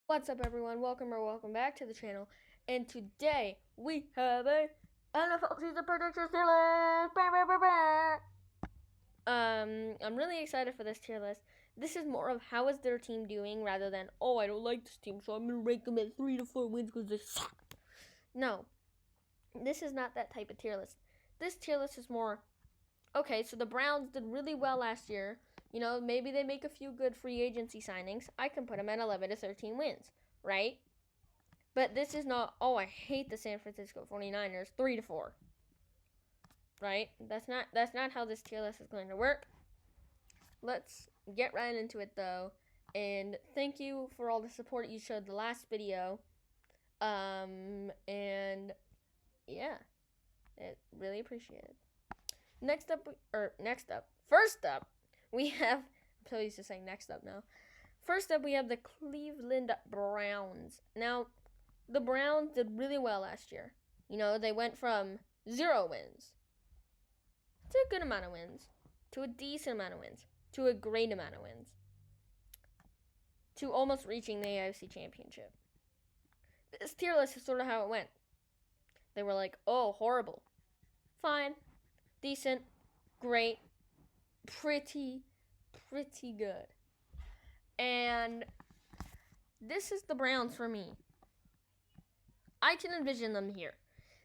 What's up, everyone? Welcome back to the channel. And today we have a NFL season predictions tier list. I'm really excited for this tier list. This is more of how is their team doing rather than I don't like this team, so I'm gonna rank them at 3 to 4 wins because they suck. No, this is not that type of tier list. This tier list is more okay. So the Browns did really well last year. Maybe they make a few good free agency signings. I can put them at 11 to 13 wins, right? But this is not, I hate the San Francisco 49ers, 3 to 4. Right? That's not how this tier list is going to work. Let's get right into it though. And thank you for all the support you showed the last video. And yeah, really appreciate it. First up, we have, I'm so used to saying next up now. First up, we have the Cleveland Browns. Now, the Browns did really well last year. They went from 0 wins to a good amount of wins, to a decent amount of wins, to a great amount of wins, to almost reaching the AFC Championship. This tier list is sort of how it went. They were like, horrible, fine, decent, great, pretty good. And this is the Browns for me. I can envision them here.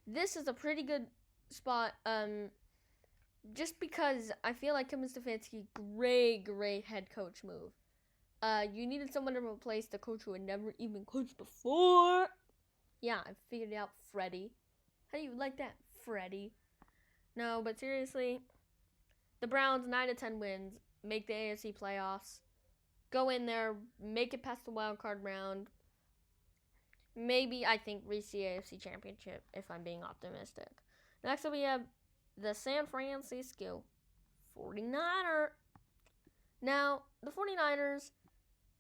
This is a pretty good spot, just because I feel like Kevin Stefanski, great head coach move. You needed someone to replace the coach who had never even coached before. Yeah, I figured it out, Freddie. How do you like that, Freddie? No, but seriously, the Browns 9 to 10 wins, make the AFC playoffs, go in there, make it past the wild card round. Maybe, I think, reach the AFC Championship if I'm being optimistic. Next up, we have the San Francisco 49ers. Now, the 49ers,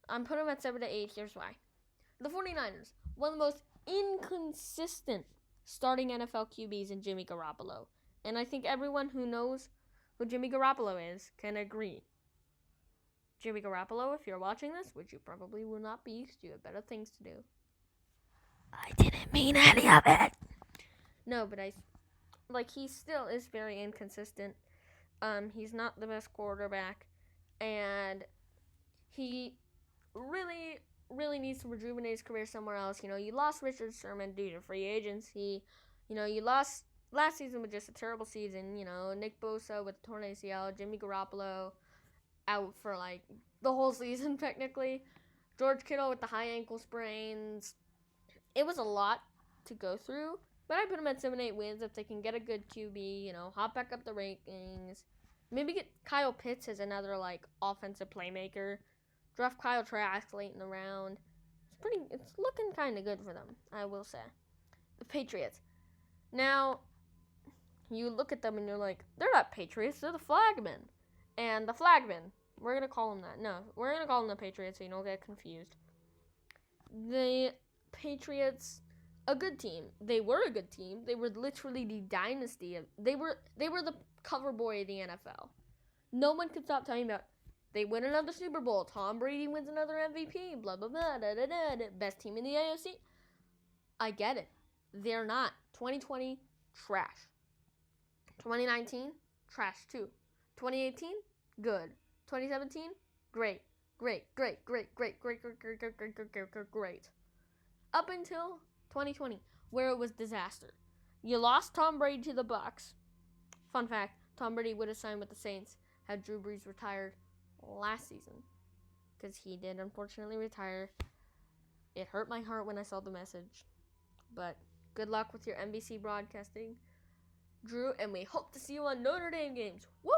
I'm putting them at 7 to 8. Here's why. The 49ers, one of the most inconsistent starting NFL QBs in Jimmy Garoppolo. And I think everyone who knows who Jimmy Garoppolo is can agree. Jimmy Garoppolo, if you're watching this, which you probably will not be, because you have better things to do. I didn't mean any of it. No, but he still is very inconsistent. He's not the best quarterback, and he really needs to rejuvenate his career somewhere else. You lost Richard Sherman due to free agency. You lost last season with just a terrible season. Nick Bosa with torn ACL, Jimmy Garoppolo out for the whole season technically. George Kittle with the high ankle sprains. It was a lot to go through, but I put them at 7-8 wins if they can get a good QB, hop back up the rankings. Maybe get Kyle Pitts as another offensive playmaker. Draft Kyle Trask late in the round. It's looking kind of good for them, I will say. The Patriots. Now, you look at them and you're like, they're not Patriots, they're the Flagmen. And the Flagmen, we're going to call them that. No, we're going to call them the Patriots so you don't get confused. The Patriots, a good team. They were a good team. They were literally the dynasty. They were the cover boy of the NFL. No one could stop talking about they win another Super Bowl. Tom Brady wins another MVP. Blah, blah, blah, da, da, da, da. Best team in the AFC. I get it. They're not. 2020, trash. 2019, trash too. 2018, good. 2017, great. Great. Up until 2020, where it was disaster. You lost Tom Brady to the Bucks. Fun fact, Tom Brady would have signed with the Saints had Drew Brees retired last season. Because he did unfortunately retire. It hurt my heart when I saw the message. But good luck with your NBC broadcasting, Drew, and we hope to see you on Notre Dame games. Woo!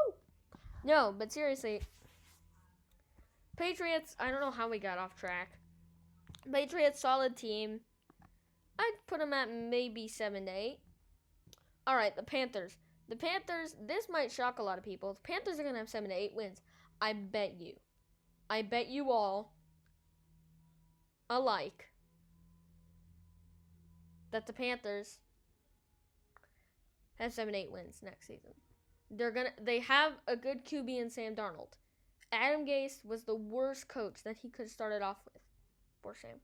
No, but seriously, Patriots, I don't know how we got off track. Patriots, solid team. I'd put them at maybe 7 to 8. All right, the Panthers. The Panthers, this might shock a lot of people. The Panthers are going to have 7 to 8 wins. I bet you all alike that the Panthers have 7 to 8 wins next season. They have a good QB in Sam Darnold. Adam Gase was the worst coach that he could have started off with. Poor Sam.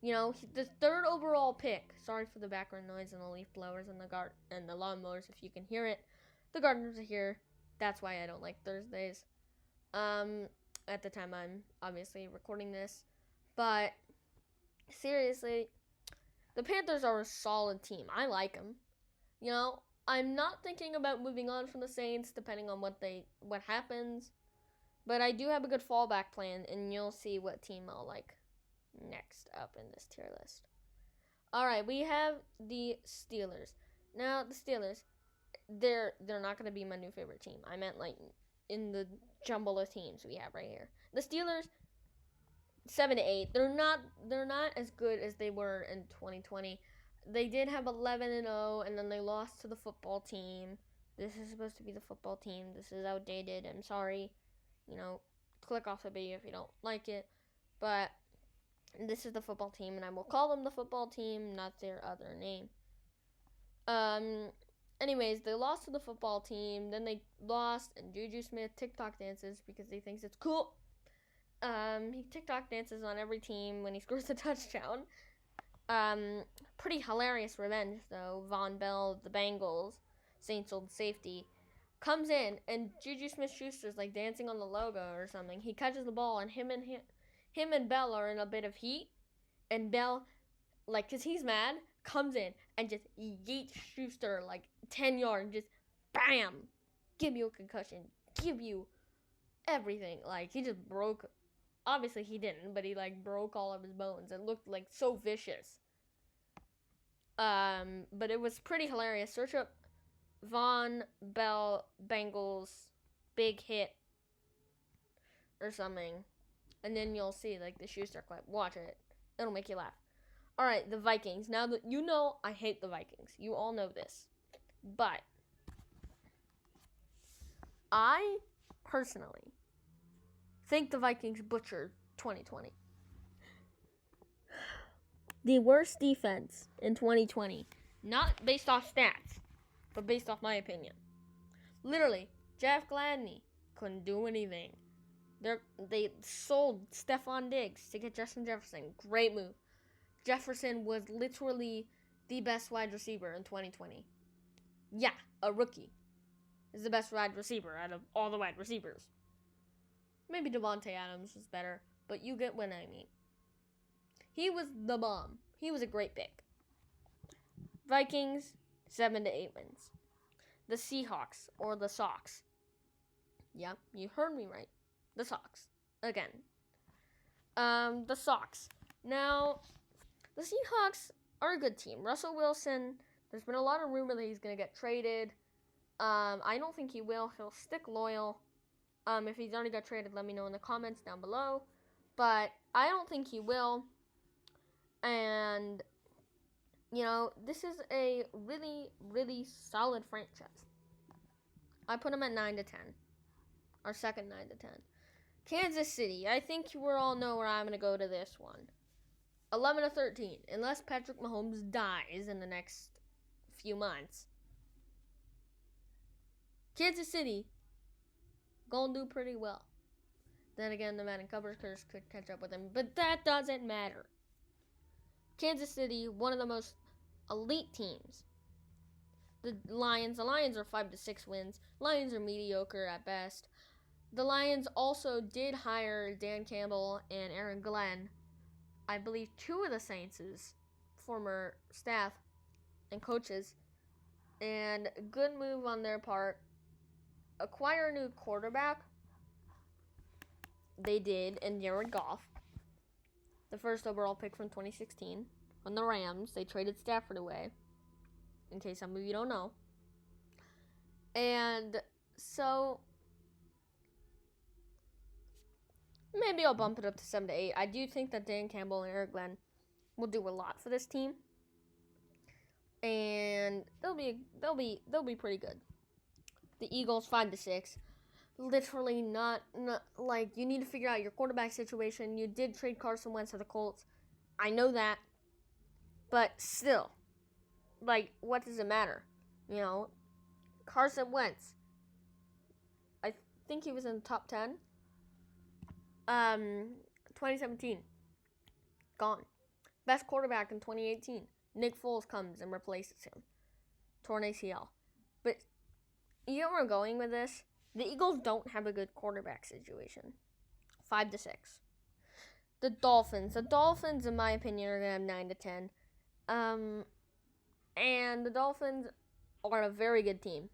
The third overall pick. Sorry for the background noise and the leaf blowers and the lawnmowers if you can hear it. The gardeners are here. That's why I don't like Thursdays. At the time I'm obviously recording this, but seriously, the Panthers are a solid team. I like them. I'm not thinking about moving on from the Saints depending on what happens, but I do have a good fallback plan, and you'll see what team I'll like next up in this tier list. All right, we have the Steelers. Now, the Steelers, they're not going to be my new favorite team. I meant like in the jumble of teams we have right here. The Steelers 7-8. They're not as good as they were in 2020. They did have 11-0 and then they lost to the football team. This is supposed to be the football team. This is outdated. I'm sorry. Click off the video if you don't like it. But this is the football team, and I will call them the football team, not their other name. Anyways, they lost to the football team. Then they lost, and Juju Smith TikTok dances because he thinks it's cool. He TikTok dances on every team when he scores a touchdown. Pretty hilarious revenge, though. Von Bell, the Bengals, Saints old safety, comes in, and Juju Smith-Schuster's like dancing on the logo or something. He catches the ball, and him and Bell are in a bit of heat, and Bell, like, because he's mad, comes in and just yeets Schuster like 10 yards, just bam, give you a concussion, give you everything. Like, he just broke, obviously he didn't, but he like broke all of his bones. It looked like so vicious. But it was pretty hilarious. Search up Von Bell Bengals big hit or something, and then you'll see like the Schuster clip. Watch it. It'll make you laugh. All right, the Vikings. Now that I hate the Vikings. You all know this. But I personally think the Vikings butchered 2020. The worst defense in 2020. Not based off stats, but based off my opinion. Literally, Jeff Gladney couldn't do anything. They sold Stephon Diggs to get Justin Jefferson. Great move. Jefferson was literally the best wide receiver in 2020. Yeah, a rookie is the best wide receiver out of all the wide receivers. Maybe Devontae Adams was better, but you get what I mean. He was the bomb. He was a great pick. Vikings, 7-8 wins. The Seahawks, or the Sox. Yeah, you heard me right. The Sox. Again. The Sox. Now, the Seahawks are a good team. Russell Wilson, there's been a lot of rumor that he's going to get traded. I don't think he will. He'll stick loyal. If he's already got traded, let me know in the comments down below. But I don't think he will. And, this is a really, really solid franchise. I put him at 9-10. Our second 9-10. Kansas City. I think we all know where I'm going to go to this one. 11-13. Unless Patrick Mahomes dies in the next few months. Kansas City gonna do pretty well. Then again, the Madden cover curse could catch up with him, but that doesn't matter. Kansas City, one of the most elite teams. The Lions are 5-6 wins. Lions are mediocre at best. The Lions also did hire Dan Campbell and Aaron Glenn, I believe 2 of the Saints' former staff and coaches, and good move on their part. Acquire a new quarterback. They did, and Jared Goff, the first overall pick from 2016 from the Rams. They traded Stafford away, in case some of you don't know. And so maybe I'll bump it up to 7-8. I do think that Dan Campbell and Eric Glenn will do a lot for this team, and they'll be pretty good. The Eagles 5-6. Literally not like, you need to figure out your quarterback situation. You did trade Carson Wentz to the Colts. I know that. But still, like, what does it matter? Carson Wentz. I think he was in the top 10. 2017. Gone. Best quarterback in 2018. Nick Foles comes and replaces him. Torn ACL. But you know where I'm going with this? The Eagles don't have a good quarterback situation. 5-6. The Dolphins. The Dolphins, in my opinion, are going to have 9-10. And the Dolphins are a very good team.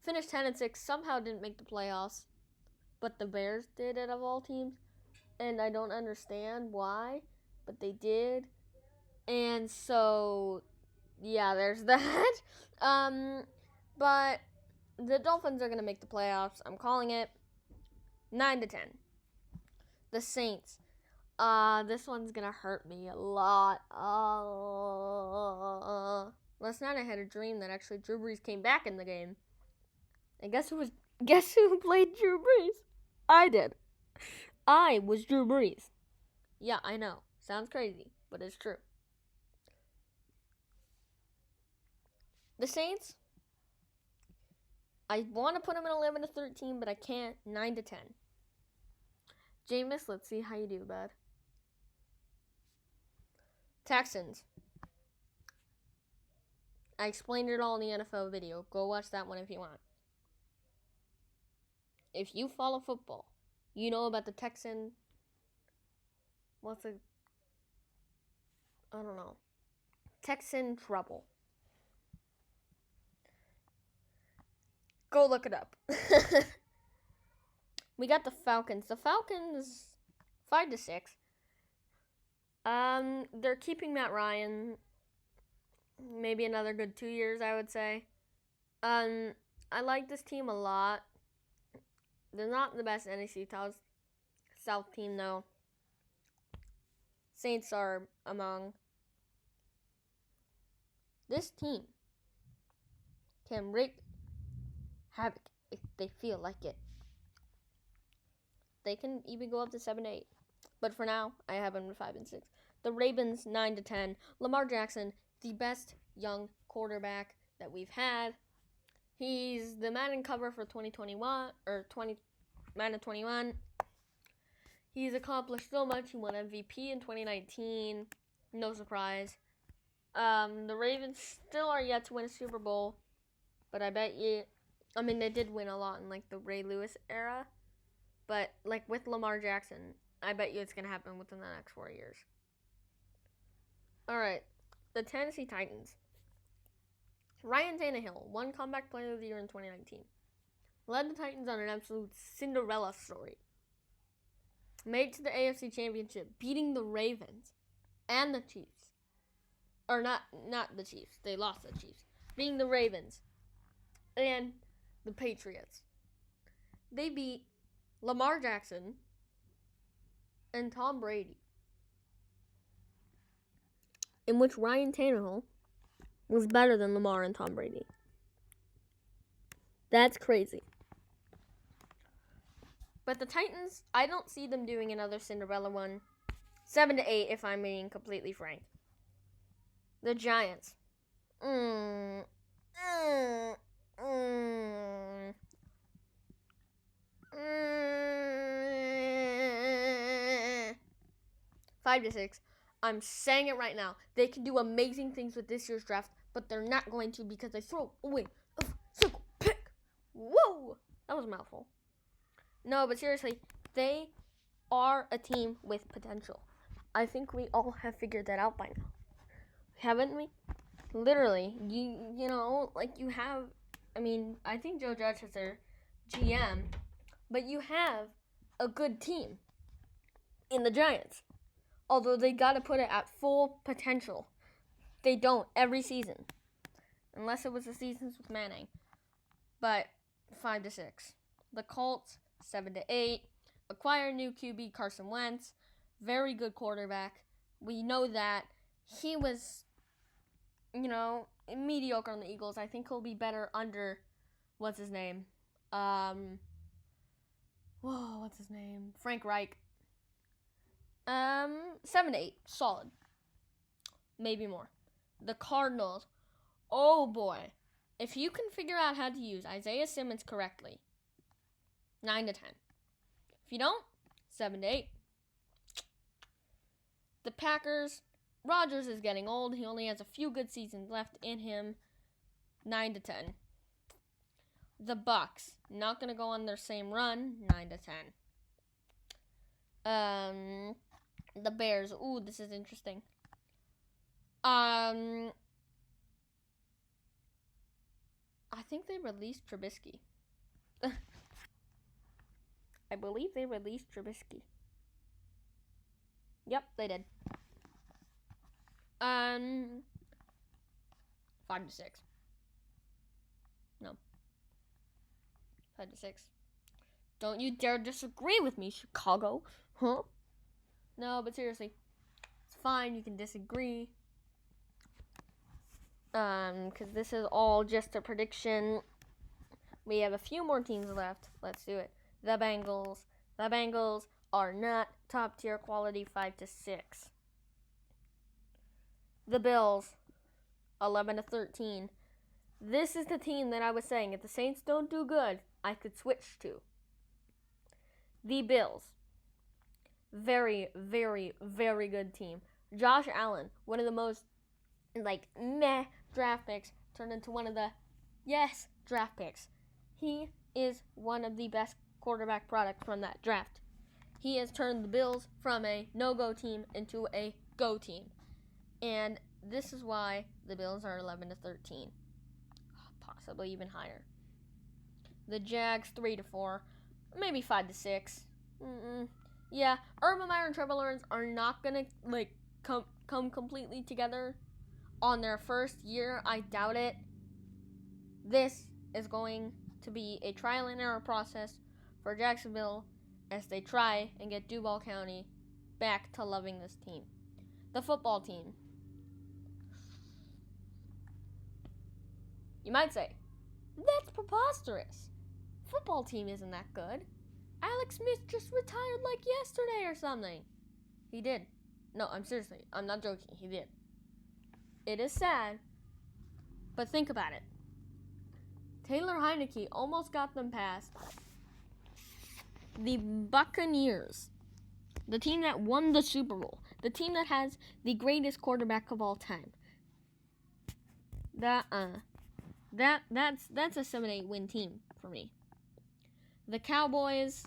Finished 10-6. Somehow didn't make the playoffs. But the Bears did it of all teams. And I don't understand why. But they did. And so, yeah, there's that. But the Dolphins are going to make the playoffs. I'm calling it 9-10. The Saints. This one's going to hurt me a lot. Last night I had a dream that actually Drew Brees came back in the game. And guess who played Drew Brees? I did. I was Drew Brees. Yeah, I know. Sounds crazy, but it's true. The Saints, I want to put them in 11-13, but I can't. 9-10. Jameis, let's see how you do, bud. Texans. I explained it all in the NFL video. Go watch that one if you want. If you follow football, you know about the Texan. Texan trouble. Go look it up. We got the Falcons. The Falcons, 5-6. They're keeping Matt Ryan. Maybe another good 2 years, I would say. I like this team a lot. They're not the best NFC South team, though. Saints are among. This team can wreak havoc if they feel like it. They can even go up to 7-8. But for now, I have them at 5-6. The Ravens, 9-10. Lamar Jackson, the best young quarterback that we've had. He's the Madden cover for 2021 or Madden 21. He's accomplished so much. He won MVP in 2019. No surprise. The Ravens still are yet to win a Super Bowl, but I bet you. I mean, they did win a lot in like the Ray Lewis era, but like with Lamar Jackson, I bet you it's gonna happen within the next 4 years. All right, the Tennessee Titans. Ryan Tannehill, won Comeback Player of the Year in 2019. Led the Titans on an absolute Cinderella story. Made it to the AFC Championship, beating the Ravens and the Chiefs. Or not the Chiefs. They lost the Chiefs. Beating the Ravens and the Patriots. They beat Lamar Jackson and Tom Brady, in which Ryan Tannehill was better than Lamar and Tom Brady. That's crazy. But the Titans, I don't see them doing another Cinderella one. 7-8, if I'm being completely frank. The Giants. 5-6. I'm saying it right now. They can do amazing things with this year's draft, but they're not going to because they throw away a single pick. Whoa! That was a mouthful. No, but seriously, they are a team with potential. I think we all have figured that out by now. Haven't we? Literally, you know, like you have, I mean, I think Joe Judge is their GM, but you have a good team in the Giants. Although they got to put it at full potential. They don't every season. Unless it was the seasons with Manning. But 5-6. The Colts, 7-8. Acquire new QB Carson Wentz. Very good quarterback. We know that. He was, you know, mediocre on the Eagles. I think he'll be better under, what's his name? Frank Reich. 7-8. Solid. Maybe more. The Cardinals. Oh boy. If you can figure out how to use Isaiah Simmons correctly, 9-10. If you don't, 7-8. The Packers, Rodgers is getting old. He only has a few good seasons left in him. 9 to 10. The Bucks, not going to go on their same run. 9 to 10. The Bears. Ooh, this is interesting. I think they released Trubisky. I believe they released Trubisky. Yep, they did. 5 to 6. No. 5 to 6. Don't you dare disagree with me, Chicago. Huh? No, but seriously. It's fine, you can disagree. Because this is all just a prediction. We have a few more teams left. Let's do it. The Bengals. The Bengals are not top tier quality. 5 to 6. The Bills. 11 to 13. This is the team that I was saying, if the Saints don't do good, I could switch to. The Bills. Very, very, very good team. Josh Allen, one of the most, meh draft picks, turned into one of the, draft picks. He is one of the best quarterback products from that draft. He has turned the Bills from a no-go team into a go team. And this is why the Bills are 11 to 13. Possibly even higher. The Jags 3 to 4, maybe 5 to 6. Yeah, Urban Meyer and Trevor Lawrence are not gonna come completely together on their first year. I doubt it. This is going to be a trial and error process for Jacksonville as they try and get Duval County back to loving this team. The football team. You might say, that's preposterous. Football team isn't that good. Alex Smith just retired yesterday or something. He did. No, I'm not joking. He did. It is sad, but think about it. Taylor Heineke almost got them past the Buccaneers, the team that won the Super Bowl, the team that has the greatest quarterback of all time. That's a 7-8 win team for me. The Cowboys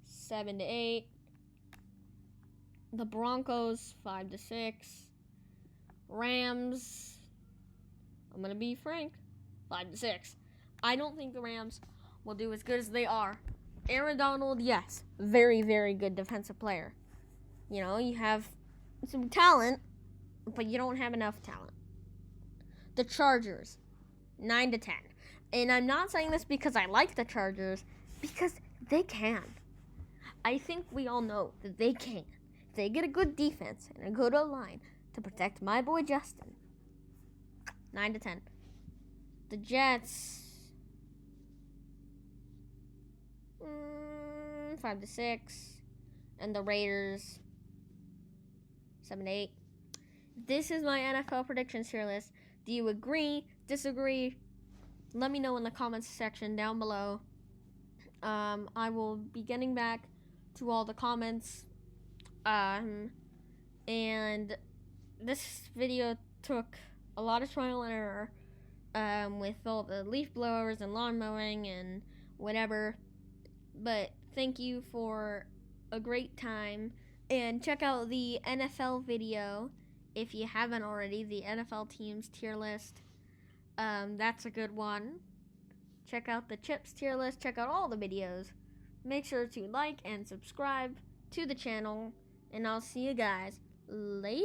7 to 8. The Broncos 5 to 6. Rams, I'm gonna be frank, 5 to 6. I don't think the Rams will do as good as they are. Aaron Donald, yes, very, very good defensive player. You know, you have some talent, but you don't have enough talent. The Chargers, 9 to 10. And I'm not saying this because I like the Chargers, because they can. I think we all know that they can. If they get a good defense and a good O-line to protect my boy Justin. 9 to 10. The Jets, 5 to 6. And the Raiders, 7 to 8. This is my NFL predictions tier list. Do you agree? Disagree? Let me know in the comments section down below. I will be getting back to all the comments. And this video took a lot of trial and error with all the leaf blowers and lawn mowing and whatever. But thank you for a great time. And check out the NFL video if you haven't already, the NFL teams tier list. That's a good one. Check out the Chips tier list. Check out all the videos. Make sure to like and subscribe to the channel. And I'll see you guys later.